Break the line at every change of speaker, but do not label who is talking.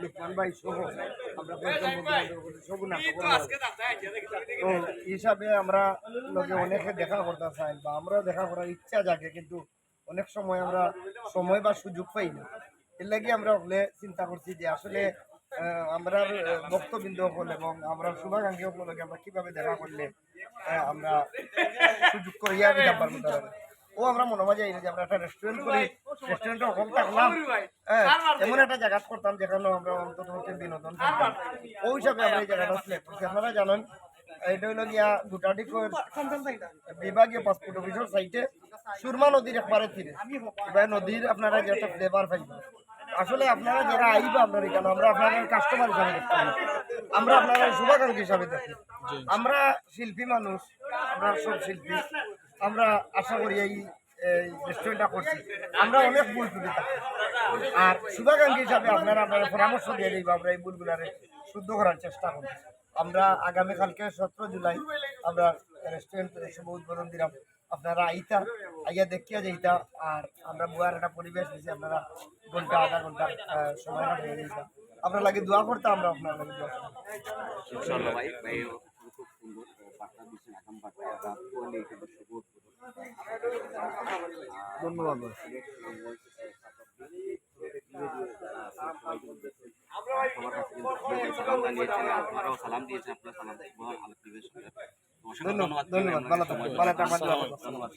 লুকমান ভাই সহ আমরা সব তো হিসাবে আমরা লোকে অনেকে দেখা করতে চাই বা আমরাও দেখা করার ইচ্ছা জাগে, কিন্তু অনেক সময় আমরা সময় বা সুযোগ পাই না। এর লাগে আমরা হলে চিন্তা করছি যে আসলে আমরা ভক্তবৃন্দ হল এবং আমরা শুভাকাঙ্ক্ষী হলকে আমরা কিভাবে দেখা করলে আমরা সুযোগ করিয়া দিতাম পারবো তারা। ও আমরা মনে মাঝে যে আমরা একটা রেস্টুরেন্ট করি, রেস্টুরেন্টে ওখানে থাকলাম, এমন একটা জায়গা করতাম যেখানে আমরা অন্তত বিনোদন করতাম। ওই হিসাবে আমরা এই জায়গাটা সিলেক্ট করছি। আপনারা জানেন এটা হইল গিয়া গুটাডিকোর বিভাগীয় পাসপোর্ট অফিসের সাইটে সুরমা নদীর একবারে তীরে এবার নদীর আপনারা যে একটা ফ্লেভার পাইবেন। আসলে আপনারা যারা আইবা আপনার এখানে আমরা আপনাদের কাস্টমার হিসাবে দেখতাম, আমরা আপনারা শুভাকাঙ্ক্ষী হিসাবে দেখি। আমরা শিল্পী মানুষ, আমরা সব শিল্পী, আমরা আশা করি এই রেস্টুরেন্টটা করছি, আমরা অনেক ভুল ত্রুটি থাকি। আর শুভাকাঙ্ক্ষী হিসাবে আপনারা আপনারা পরামর্শ দিয়ে দিই আমরা এই ভুলগুলারে শুদ্ধ করার চেষ্টা করি। আমরা আগামীকালকে 17 জুলাই আমরা রেস্টুরেন্ট শুভ উদ্বোধন দিলাম। আপনারা আইতা আইয়া দেখিয়া যাইতা। আর আমরা বুয়ার একটা পরিবেশ দিয়েছি, আপনারা ঘন্টা আধা ঘন্টা সময় কাটিয়ে দিতা। আপনার লাগে দোয়া করতে, আমরা আপনার লাগে দোয়া করতাম। ধন্যবাদ।
সালাম দিয়েছেন, আপনার সালাম
ধন্যবাদ। ধন্যবাদ। ভালো থাকবেন। ভালো থাকবেন।
ধন্যবাদ।